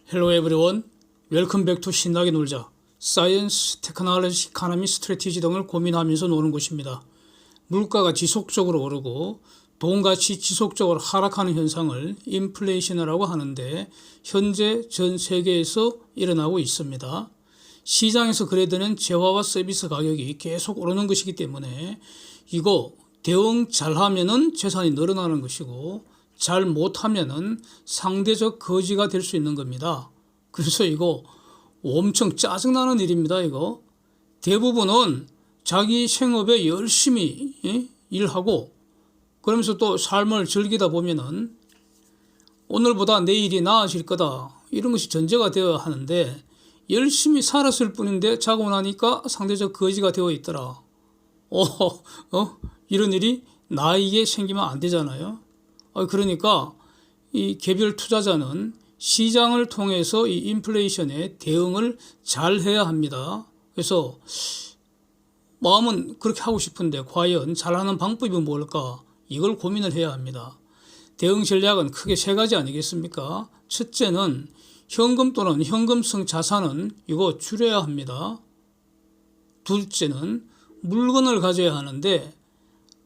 Hello everyone. Welcome back to 신나게 놀자. 사이언스, 테크놀로지, 이코노미, 스트래티지 등을 고민하면서 노는 곳입니다. 물가가 지속적으로 오르고 돈값이 지속적으로 하락하는 현상을 인플레이션이라고 하는데 현재 전 세계에서 일어나고 있습니다. 시장에서 거래되는 재화와 서비스 가격이 계속 오르는 것이기 때문에 이거 대응 잘하면은 재산이 늘어나는 것이고 잘 못하면은 상대적 거지가 될 수 있는 겁니다. 그래서 이거 엄청 짜증나는 일입니다. 이거 대부분은 자기 생업에 열심히 일하고 그러면서 또 삶을 즐기다 보면은 오늘보다 내일이 나아질 거다 이런 것이 전제가 되어야 하는데 열심히 살았을 뿐인데 자고 나니까 상대적 거지가 되어 있더라. 이런 일이 나에게 생기면 안 되잖아요. 그러니까 이 개별 투자자는 시장을 통해서 이 인플레이션에 대응을 잘 해야 합니다. 그래서 마음은 그렇게 하고 싶은데 과연 잘하는 방법이 뭘까? 이걸 고민을 해야 합니다. 대응 전략은 크게 세 가지 아니겠습니까? 첫째는 현금 또는 현금성 자산은 이거 줄여야 합니다. 둘째는 물건을 가져야 하는데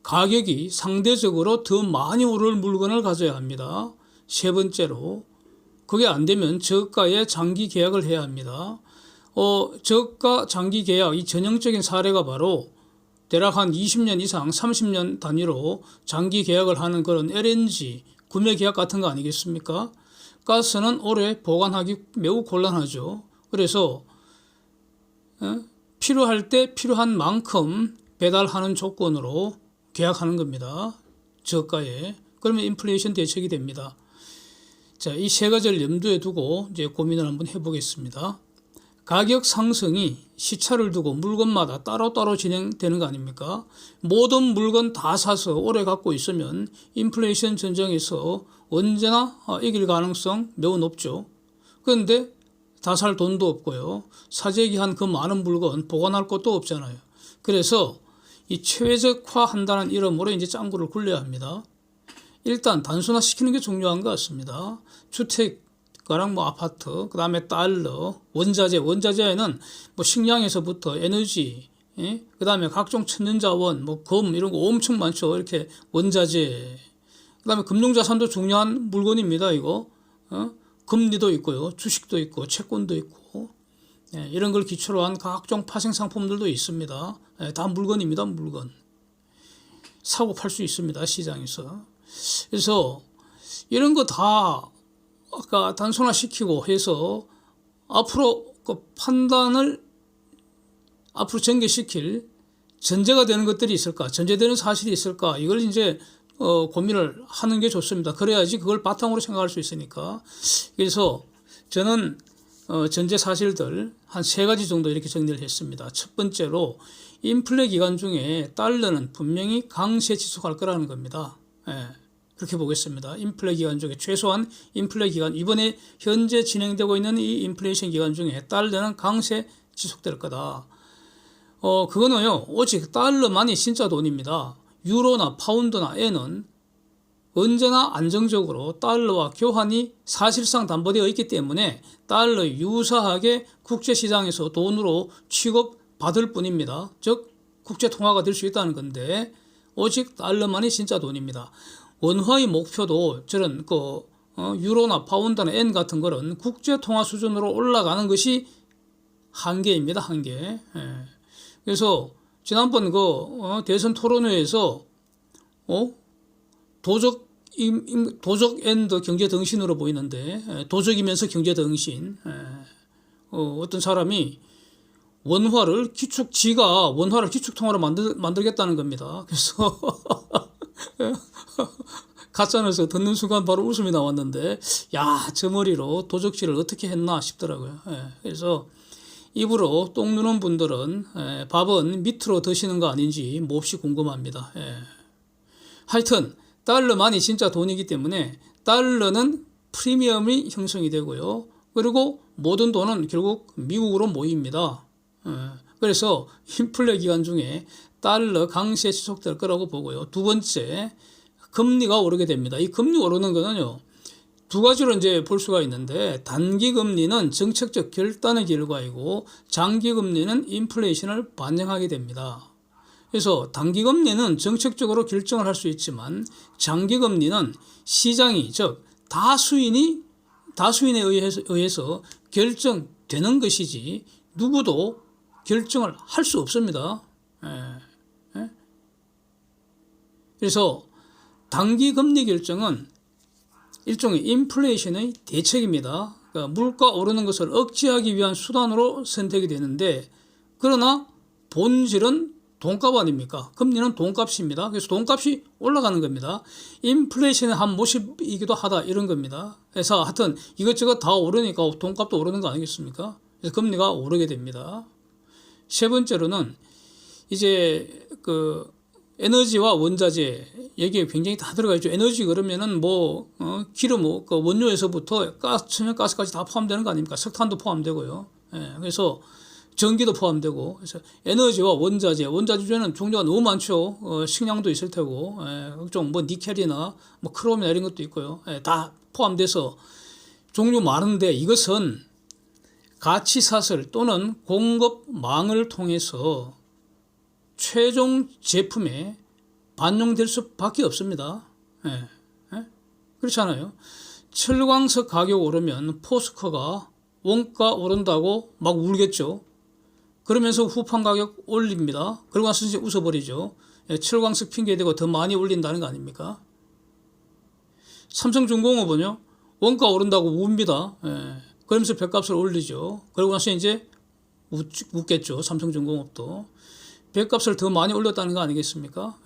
가격이 상대적으로 더 많이 오를 물건을 가져야 합니다. 세 번째로 그게 안 되면 저가의 장기 계약을 해야 합니다. 저가 장기 계약 이 전형적인 사례가 바로 대략 한 20년 이상 30년 단위로 장기 계약을 하는 그런 LNG 구매 계약 같은 거 아니겠습니까? 가스는 오래 보관하기 매우 곤란하죠. 그래서 필요할 때 필요한 만큼 배달하는 조건으로 계약하는 겁니다. 저가에. 그러면 인플레이션 대책이 됩니다. 자, 이 세 가지를 염두에 두고 이제 고민을 한번 해보겠습니다. 가격 상승이 시차를 두고 물건마다 따로따로 진행되는 거 아닙니까? 모든 물건 다 사서 오래 갖고 있으면 인플레이션 전쟁에서 언제나 이길 가능성 매우 높죠. 그런데 다 살 돈도 없고요. 사재기한 그 많은 물건 보관할 것도 없잖아요. 그래서 이 최적화한다는 이름으로 이제 짱구를 굴려야 합니다. 일단 단순화시키는 게 중요한 것 같습니다. 주택가랑 아파트, 그 다음에 달러, 원자재에는 식량에서부터 에너지, 그 다음에 각종 천연자원, 검 이런 거 엄청 많죠. 이렇게 원자재. 그 다음에 금융자산도 중요한 물건입니다. 이거 금리도 있고요, 주식도 있고, 채권도 있고. 이런 걸 기초로 한 각종 파생 상품들도 있습니다. 다 물건입니다. 물건. 사고 팔 수 있습니다. 시장에서. 그래서 이런 거 다 아까 단순화시키고 해서 앞으로 그 판단을 앞으로 전개시킬 전제가 되는 것들이 있을까? 전제되는 사실이 있을까? 이걸 이제 고민을 하는 게 좋습니다. 그래야지 그걸 바탕으로 생각할 수 있으니까. 그래서 저는 전제 사실들 한 세 가지 정도 이렇게 정리를 했습니다. 첫 번째로 인플레 기간 중에 달러는 분명히 강세 지속할 거라는 겁니다. 그렇게 보겠습니다. 인플레 기간 중에 최소한 인플레 기간 이번에 현재 진행되고 있는 이 인플레이션 기간 중에 달러는 강세 지속될 거다. 그거는요 오직 달러만이 진짜 돈입니다. 유로나 파운드나 엔은 언제나 안정적으로 달러와 교환이 사실상 담보되어 있기 때문에 달러 유사하게 국제시장에서 돈으로 취급받을 뿐입니다. 즉 국제통화가 될 수 있다는 건데 오직 달러만이 진짜 돈입니다. 원화의 목표도 저런 유로나 파운드나 엔 같은 거는 국제통화 수준으로 올라가는 것이 한계입니다. 한계. 그래서 지난번 대선 토론회에서 도적 엔드 경제 덩신으로 보이는데 도적이면서 경제 덩신. 어떤 사람이 지가 원화를 기축통화로 만들겠다는 겁니다. 그래서 가짜뉴스 듣는 순간 바로 웃음이 나왔는데 저 머리로 도적질을 어떻게 했나 싶더라고요. 그래서 입으로 똥 누는 분들은 밥은 밑으로 드시는 거 아닌지 몹시 궁금합니다. 하여튼 달러만이 진짜 돈이기 때문에 달러는 프리미엄이 형성이 되고요. 그리고 모든 돈은 결국 미국으로 모입니다. 그래서 인플레 기간 중에 달러 강세 지속될 거라고 보고요. 두 번째, 금리가 오르게 됩니다. 이 금리 오르는 거는요 두 가지로 이제 볼 수가 있는데, 단기 금리는 정책적 결단의 결과이고 장기 금리는 인플레이션을 반영하게 됩니다. 그래서 단기 금리는 정책적으로 결정을 할 수 있지만 장기 금리는 시장이, 즉 다수인에 의해서 결정되는 것이지 누구도 결정을 할 수 없습니다. 그래서 단기 금리 결정은 일종의 인플레이션의 대책입니다. 그러니까 물가 오르는 것을 억제하기 위한 수단으로 선택이 되는데, 그러나 본질은 돈값 아닙니까? 금리는 돈값입니다. 그래서 돈값이 올라가는 겁니다. 인플레이션의 한 모습이기도 하다, 이런 겁니다. 그래서 하여튼 이것저것 다 오르니까 돈값도 오르는 거 아니겠습니까? 그래서 금리가 오르게 됩니다. 세 번째로는 이제 에너지와 원자재 얘기에 굉장히 다 들어가 있죠. 에너지 그러면은 기름, 원료에서부터 천연가스까지 다 포함되는 거 아닙니까? 석탄도 포함되고요. 그래서 전기도 포함되고, 그래서 에너지와 원자재는 종류가 너무 많죠. 식량도 있을 테고, 각종 니켈이나 크롬이나 이런 것도 있고요. 다 포함돼서 종류 많은데, 이것은 가치 사슬 또는 공급망을 통해서 최종 제품에 반영될 수밖에 없습니다. 그렇잖아요. 철광석 가격 오르면 포스코가 원가 오른다고 막 울겠죠. 그러면서 후판 가격 올립니다. 그러고 나서 이제 웃어버리죠. 철광석 핑계대고 더 많이 올린다는 거 아닙니까? 삼성중공업은요, 원가 오른다고 웁니다. 그러면서 볏값을 올리죠. 그러고 나서 이제 웃겠죠. 삼성중공업도. 볏값을 더 많이 올렸다는 거 아니겠습니까?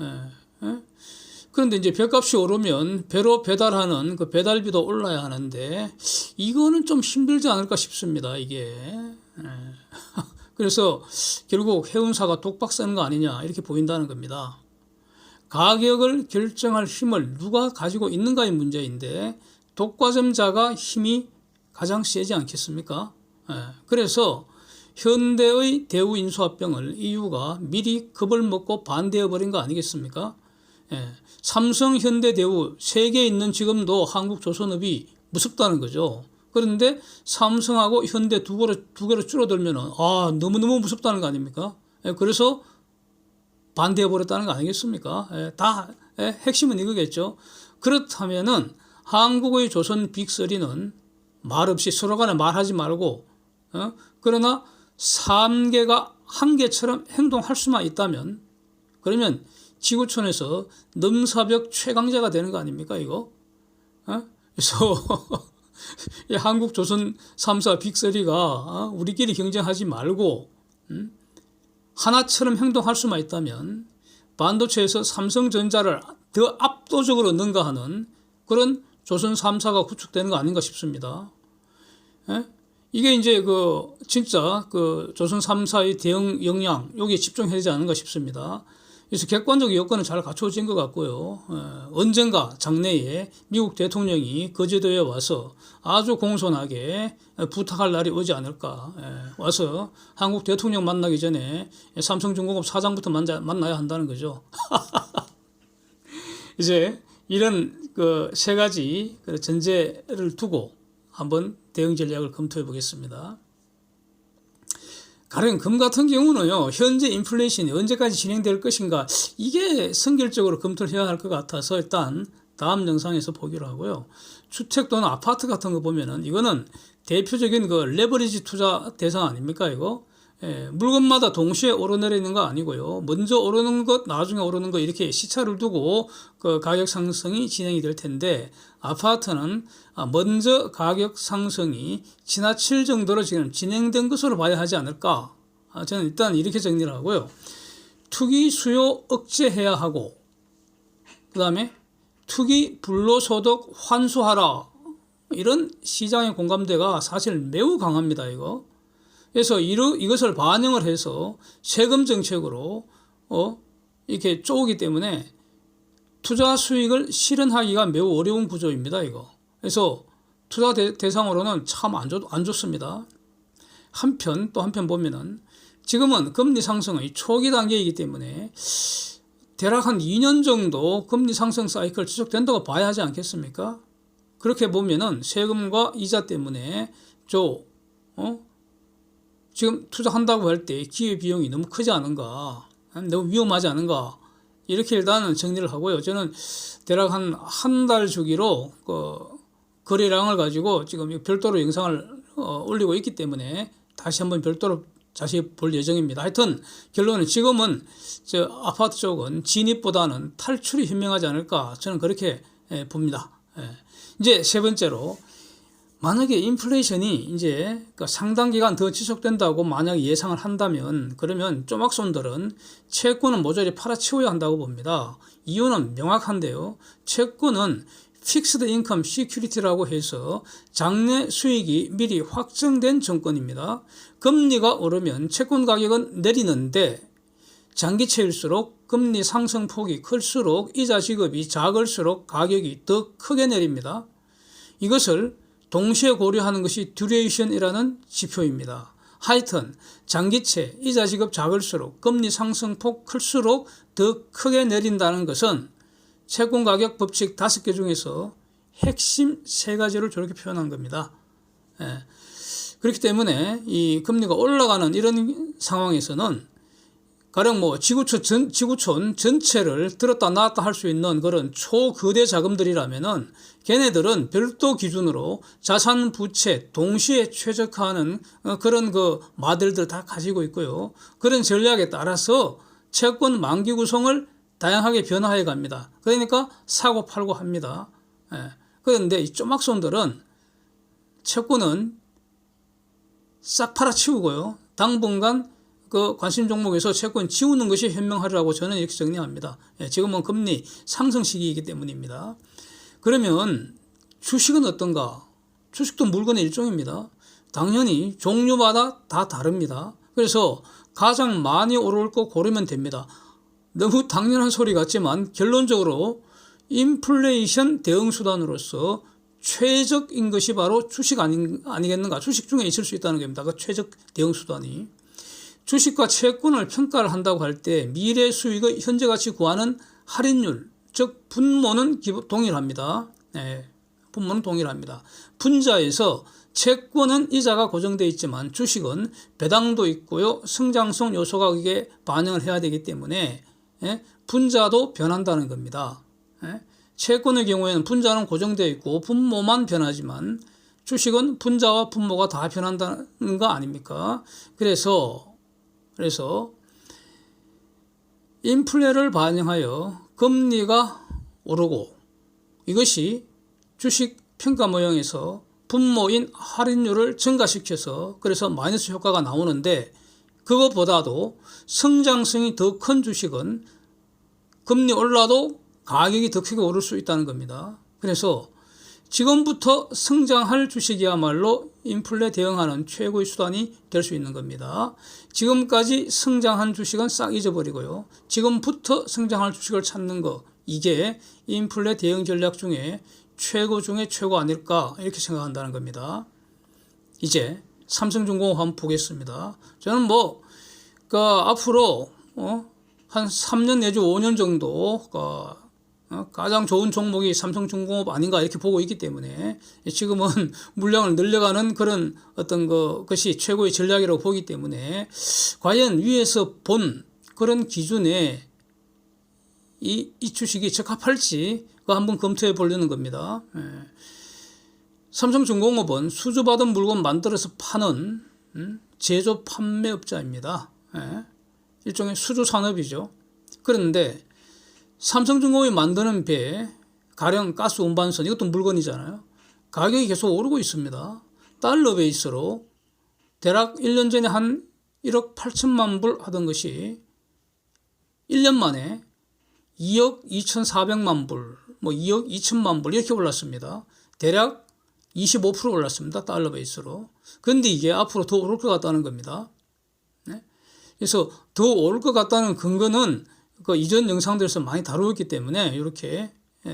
그런데 이제 볏값이 오르면 배로 배달하는 그 배달비도 올라야 하는데, 이거는 좀 힘들지 않을까 싶습니다, 이게. 그래서 결국 해운사가 독박 쓰는 거 아니냐, 이렇게 보인다는 겁니다. 가격을 결정할 힘을 누가 가지고 있는가의 문제인데, 독과점자가 힘이 가장 세지 않겠습니까? 그래서 현대의 대우인수합병을 EU가 미리 겁을 먹고 반대해버린 거 아니겠습니까? 삼성, 현대, 대우 세 개 있는 지금도 한국 조선업이 무섭다는 거죠. 그런데 삼성하고 현대 두 개로 줄어들면은 너무너무 무섭다는 거 아닙니까? 그래서 반대해버렸다는 거 아니겠습니까? 다 핵심은 이거겠죠. 그렇다면은 한국의 조선 빅3는 말없이 서로 간에 말하지 말고, 그러나 3개가 한 개처럼 행동할 수만 있다면, 그러면 지구촌에서 넘사벽 최강자가 되는 거 아닙니까, 이거? 그래서 한국 조선 3사 빅3가 우리끼리 경쟁하지 말고 하나처럼 행동할 수만 있다면 반도체에서 삼성전자를 더 압도적으로 능가하는 그런 조선 3사가 구축되는 거 아닌가 싶습니다. 이게 이제 진짜 조선 3사의 대응 역량, 여기에 집중해야 되지 않은가 싶습니다. 그래서 객관적 여건은 잘 갖춰진 것 같고요. 언젠가 장래에 미국 대통령이 거제도에 와서 아주 공손하게 부탁할 날이 오지 않을까. 와서 한국 대통령 만나기 전에 삼성중공업 사장부터 만나야 한다는 거죠. 이제 이런 세 가지 전제를 두고 한번 대응 전략을 검토해 보겠습니다. 가령 금 같은 경우는요, 현재 인플레이션이 언제까지 진행될 것인가, 이게 선결적으로 검토를 해야 할 것 같아서 일단 다음 영상에서 보기로 하고요. 주택 또는 아파트 같은 거 보면은 이거는 대표적인 레버리지 투자 대상 아닙니까, 이거? 물건마다 동시에 오르내리는 거 아니고요. 먼저 오르는 것, 나중에 오르는 것, 이렇게 시차를 두고 가격 상승이 진행이 될 텐데, 아파트는 먼저 가격 상승이 지나칠 정도로 지금 진행된 것으로 봐야 하지 않을까. 저는 일단 이렇게 정리를 하고요. 투기 수요 억제해야 하고, 그 다음에 투기 불로소득 환수하라. 이런 시장의 공감대가 사실 매우 강합니다, 이거. 그래서 이것을 반영을 해서 세금 정책으로 이렇게 쪼기 때문에 투자 수익을 실현하기가 매우 어려운 구조입니다, 이거. 그래서 투자 대상으로는 참 안 좋습니다. 또 한편 보면은 지금은 금리 상승의 초기 단계이기 때문에 대략 한 2년 정도 금리 상승 사이클 지속된다고 봐야 하지 않겠습니까? 그렇게 보면은 세금과 이자 때문에 지금 투자한다고 할 때 기회비용이 너무 크지 않은가, 너무 위험하지 않은가, 이렇게 일단은 정리를 하고요. 저는 대략 한 달 주기로 거래량을 가지고 지금 별도로 영상을 올리고 있기 때문에 다시 한번 별도로 자세히 볼 예정입니다. 하여튼 결론은 지금은 저 아파트 쪽은 진입보다는 탈출이 현명하지 않을까, 저는 그렇게 봅니다. 이제 세 번째로, 만약에 인플레이션이 이제 상당 기간 더 지속된다고 만약 예상을 한다면, 그러면 쪼막손들은 채권은 모조리 팔아치워야 한다고 봅니다. 이유는 명확한데요. 채권은 픽스드 인컴 시큐리티라고 해서 장래 수익이 미리 확정된 정권입니다. 금리가 오르면 채권 가격은 내리는데, 장기채일수록 금리 상승폭이 클수록 이자 지급이 작을수록 가격이 더 크게 내립니다. 이것을 동시에 고려하는 것이 듀레이션이라는 지표입니다. 하여튼 장기채 이자 지급 작을수록 금리 상승폭 클수록 더 크게 내린다는 것은 채권 가격 법칙 5개 중에서 핵심 3가지를 저렇게 표현한 겁니다. 그렇기 때문에 이 금리가 올라가는 이런 상황에서는 가령 지구촌 전체를 들었다 놨다 할 수 있는 그런 초거대 자금들이라면은 걔네들은 별도 기준으로 자산 부채 동시에 최적화하는 그런 마들들 다 가지고 있고요. 그런 전략에 따라서 채권 만기 구성을 다양하게 변화해 갑니다. 그러니까 사고 팔고 합니다. 그런데 이 쪼막손들은 채권은 싹 팔아치우고요. 당분간 관심 종목에서 채권 지우는 것이 현명하리라고 저는 이렇게 정리합니다. 지금은 금리 상승 시기이기 때문입니다. 그러면 주식은 어떤가? 주식도 물건의 일종입니다. 당연히 종류마다 다 다릅니다. 그래서 가장 많이 오를 거 고르면 됩니다. 너무 당연한 소리 같지만 결론적으로 인플레이션 대응 수단으로서 최적인 것이 바로 주식 아니겠는가? 주식 중에 있을 수 있다는 겁니다. 그 최적 대응 수단이. 주식과 채권을 평가를 한다고 할 때 미래 수익의 현재 가치 구하는 할인율, 즉 분모는 동일합니다. 분모는 동일합니다. 분자에서 채권은 이자가 고정되어 있지만 주식은 배당도 있고요. 성장성 요소가 거기에 반영을 해야 되기 때문에 분자도 변한다는 겁니다. 채권의 경우에는 분자는 고정되어 있고 분모만 변하지만 주식은 분자와 분모가 다 변한다는 거 아닙니까? 그래서 인플레를 반영하여 금리가 오르고, 이것이 주식 평가 모형에서 분모인 할인율을 증가시켜서 그래서 마이너스 효과가 나오는데, 그것보다도 성장성이 더 큰 주식은 금리 올라도 가격이 더 크게 오를 수 있다는 겁니다. 그래서 지금부터 성장할 주식이야말로 인플레 대응하는 최고의 수단이 될 수 있는 겁니다. 지금까지 성장한 주식은 싹 잊어버리고요. 지금부터 성장할 주식을 찾는 거, 이게 인플레 대응 전략 중에 최고 중에 최고 아닐까, 이렇게 생각한다는 겁니다. 이제 삼성중공업 한번 보겠습니다. 저는 앞으로 한 3년 내지 5년 정도 가장 좋은 종목이 삼성중공업 아닌가 이렇게 보고 있기 때문에 지금은 물량을 늘려가는 그런 어떤 것이 최고의 전략이라고 보기 때문에 과연 위에서 본 그런 기준에 이 주식이 적합할지 그거 한번 검토해 보려는 겁니다. 삼성중공업은 수주받은 물건 만들어서 파는 제조 판매업자입니다. 일종의 수주 산업이죠. 그런데 삼성중공업이 만드는 배, 가령 가스 운반선, 이것도 물건이잖아요. 가격이 계속 오르고 있습니다. 달러 베이스로 대략 1년 전에 한 1억 8천만 불 하던 것이 1년 만에 2억 2,400만 불, 2억 2천만 불 이렇게 올랐습니다. 대략 25% 올랐습니다. 달러 베이스로. 그런데 이게 앞으로 더 오를 것 같다는 겁니다. 그래서 더 오를 것 같다는 근거는 이전 영상들에서 많이 다루었기 때문에 이렇게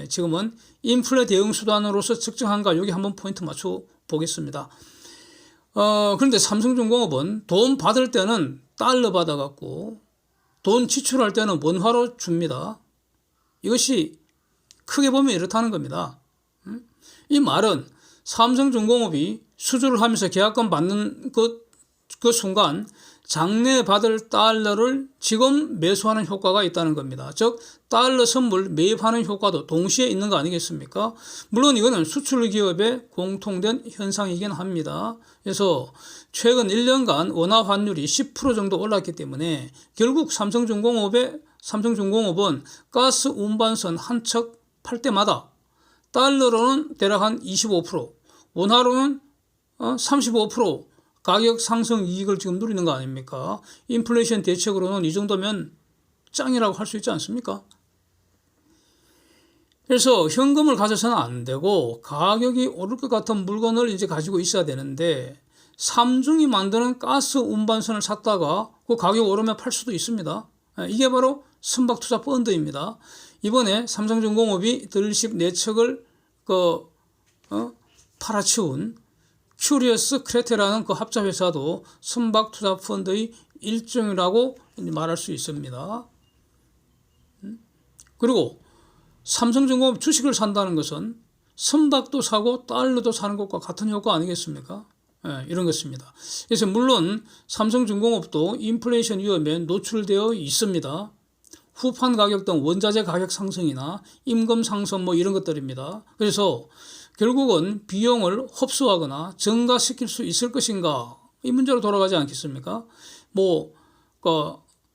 지금은 인플레 대응 수단으로서 측정한가, 여기 한번 포인트 맞춰 보겠습니다. 그런데 삼성중공업은 돈 받을 때는 달러 받아갖고 돈 지출할 때는 원화로 줍니다. 이것이 크게 보면 이렇다는 겁니다. 이 말은 삼성중공업이 수주를 하면서 계약금 받는 그 순간 장래 받을 달러를 지금 매수하는 효과가 있다는 겁니다. 즉 달러 선물 매입하는 효과도 동시에 있는 거 아니겠습니까? 물론 이거는 수출 기업의 공통된 현상이긴 합니다. 그래서 최근 1년간 원화 환율이 10% 정도 올랐기 때문에 결국 삼성중공업은 가스 운반선 한 척 팔 때마다 달러로는 대략 한 25%, 원화로는 35% 가격 상승 이익을 지금 누리는 거 아닙니까? 인플레이션 대책으로는 이 정도면 짱이라고 할 수 있지 않습니까? 그래서 현금을 가져서는 안 되고 가격이 오를 것 같은 물건을 이제 가지고 있어야 되는데 삼중이 만드는 가스 운반선을 샀다가 그 가격 오르면 팔 수도 있습니다. 이게 바로 선박투자 펀드입니다. 이번에 삼성중공업이 드릴십 4척을 팔아치운 큐리어스 크레테라는 그 합자 회사도 선박 투자 펀드의 일종이라고 말할 수 있습니다. 그리고 삼성중공업 주식을 산다는 것은 선박도 사고 달러도 사는 것과 같은 효과 아니겠습니까? 이런 것입니다. 그래서 물론 삼성중공업도 인플레이션 위험에 노출되어 있습니다. 후판 가격 등 원자재 가격 상승이나 임금 상승 뭐 이런 것들입니다. 그래서 결국은 비용을 흡수하거나 증가시킬 수 있을 것인가 이 문제로 돌아가지 않겠습니까?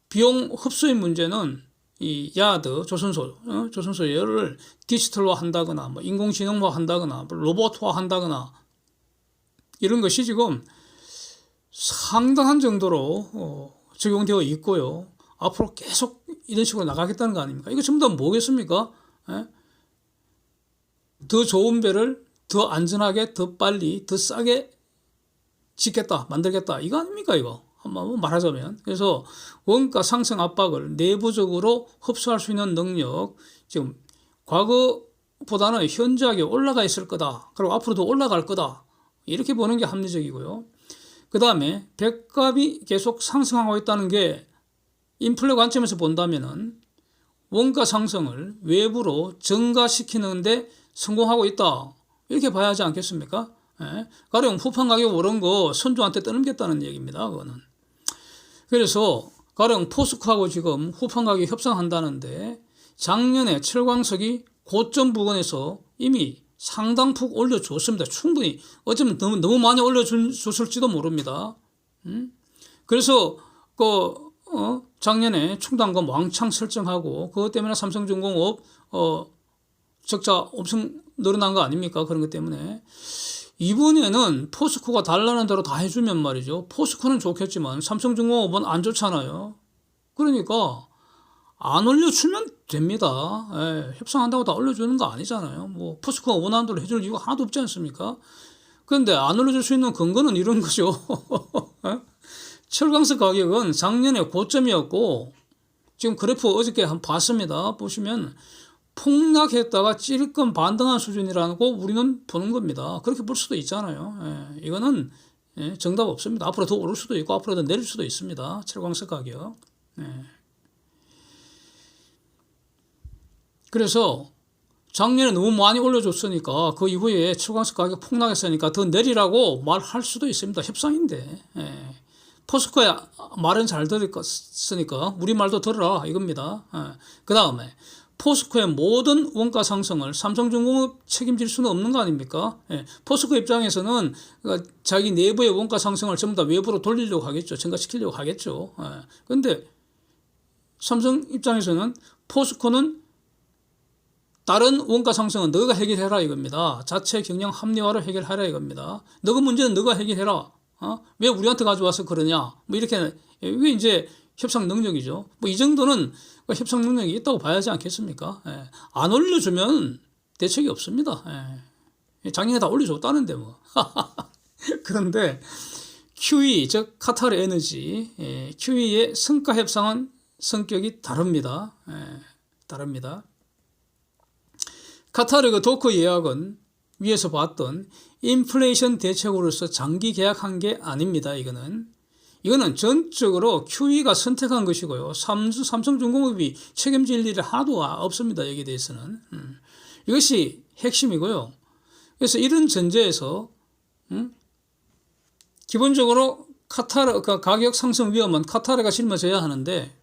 비용 흡수의 문제는 이 야드 조선소를 디지털화 한다거나 뭐 인공지능화 한다거나 로봇화 한다거나 이런 것이 지금 상당한 정도로 적용되어 있고요. 앞으로 계속 이런 식으로 나가겠다는 거 아닙니까? 이거 전부 다 뭐겠습니까? 더 좋은 배를 더 안전하게, 더 빨리, 더 싸게 짓겠다, 만들겠다. 이거 아닙니까, 이거? 한번 말하자면. 그래서 원가 상승 압박을 내부적으로 흡수할 수 있는 능력, 지금 과거보다는 현저하게 올라가 있을 거다. 그리고 앞으로도 올라갈 거다. 이렇게 보는 게 합리적이고요. 그 다음에 백값이 계속 상승하고 있다는 게 인플레 관점에서 본다면은 원가 상승을 외부로 증가시키는데 성공하고 있다. 이렇게 봐야 하지 않겠습니까? 가령 후판 가격 오른 거 선주한테 떠넘겼다는 얘기입니다. 그거는. 그래서 가령 포스코하고 지금 후판 가격 협상한다는데 작년에 철광석이 고점 부근에서 이미 상당폭 올려줬습니다. 충분히. 어쩌면 너무 많이 올려줬을지도 모릅니다. 그래서 작년에 충당금 왕창 설정하고 그것 때문에 삼성중공업 적자 엄청 늘어난 거 아닙니까? 그런 것 때문에 이번에는 포스코가 달라는 대로 다 해주면 말이죠. 포스코는 좋겠지만 삼성중공업은 안 좋잖아요. 그러니까 안 올려주면 됩니다. 협상한다고 다 올려주는 거 아니잖아요. 뭐 포스코가 원하는 대로 해줄 이유가 하나도 없지 않습니까? 그런데 안 올려줄 수 있는 근거는 이런 거죠. 철강석 가격은 작년에 고점이었고 지금 그래프 어저께 한번 봤습니다. 보시면 폭락했다가 찔끔 반등한 수준이라고 우리는 보는 겁니다. 그렇게 볼 수도 있잖아요. 이거는 정답 없습니다. 앞으로 더 오를 수도 있고 앞으로 더 내릴 수도 있습니다. 철광석 가격. 그래서 작년에 너무 많이 올려줬으니까 그 이후에 철광석 가격 폭락했으니까 더 내리라고 말할 수도 있습니다. 협상인데. 포스코의 말은 잘 들었으니까 우리 말도 들어라 이겁니다. 그 다음에 포스코의 모든 원가 상승을 삼성중공업 책임질 수는 없는 거 아닙니까? 포스코 입장에서는 자기 내부의 원가 상승을 전부 다 외부로 돌리려고 하겠죠. 증가시키려고 하겠죠. 그런데 삼성 입장에서는 포스코는 다른 원가 상승은 너가 해결해라 이겁니다. 자체 경영 합리화로 해결하라 이겁니다. 너가 문제는 너가 해결해라. 왜 우리한테 가져와서 그러냐? 뭐 이렇게 이게 이제 협상 능력이죠. 뭐 이 정도는 협상 능력이 있다고 봐야지 않겠습니까? 안 올려주면 대책이 없습니다. 작년에 다 올려줬다는데 뭐. 그런데 QE 즉 카타르 에너지 QE의 성과 협상은 성격이 다릅니다. 다릅니다. 카타르 그 도커 예약은 위에서 봤던 인플레이션 대책으로서 장기 계약한 게 아닙니다. 이거는 전적으로 QE가 선택한 것이고요. 삼성중공업이 책임질 일이 하나도 없습니다. 여기에 대해서는. 이것이 핵심이고요. 그래서 이런 전제에서 기본적으로 카타르 가격 상승 위험은 카타르가 짊어져야 하는데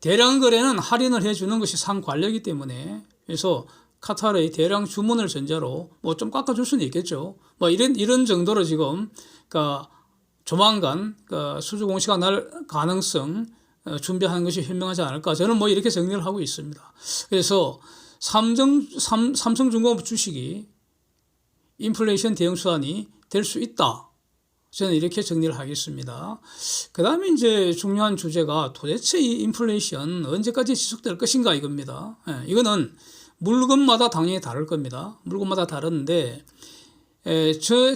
대량 거래는 할인을 해주는 것이 상관료이기 때문에 그래서 카타르의 대량 주문을 전제로 뭐 좀 깎아줄 수는 있겠죠. 뭐 이런 정도로 지금 조만간 수주 공시가 날 가능성 준비하는 것이 현명하지 않을까 저는 뭐 이렇게 정리를 하고 있습니다. 그래서 삼성중공업 주식이 인플레이션 대응 수단이 될 수 있다. 저는 이렇게 정리를 하겠습니다. 그 다음에 이제 중요한 주제가 도대체 이 인플레이션 언제까지 지속될 것인가 이겁니다. 이거는 물건마다 당연히 다를 겁니다. 물건마다 다른데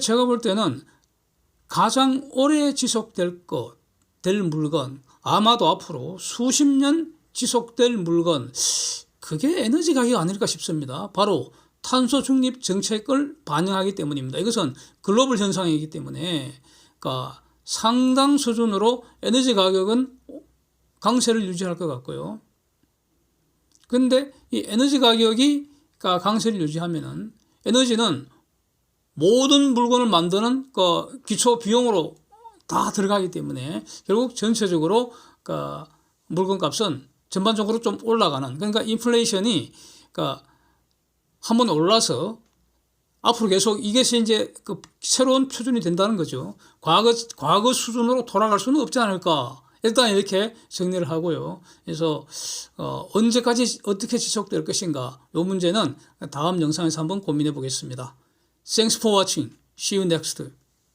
제가 볼 때는 가장 오래 지속될 될 물건 아마도 앞으로 수십 년 지속될 물건 그게 에너지 가격이 아닐까 싶습니다. 바로 탄소 중립 정책을 반영하기 때문입니다. 이것은 글로벌 현상이기 때문에 상당 수준으로 에너지 가격은 강세를 유지할 것 같고요. 그런데 이 에너지 가격이 강세를 유지하면은 에너지는 모든 물건을 만드는 기초 비용으로 다 들어가기 때문에 결국 전체적으로 물건값은 전반적으로 좀 올라가는 그러니까 인플레이션이 한번 올라서 앞으로 계속 이것이 이제 새로운 표준이 된다는 거죠. 과거 수준으로 돌아갈 수는 없지 않을까. 일단 이렇게 정리를 하고요. 그래서 언제까지 어떻게 지속될 것인가 이 문제는 다음 영상에서 한번 고민해 보겠습니다. Thanks for watching. See you next.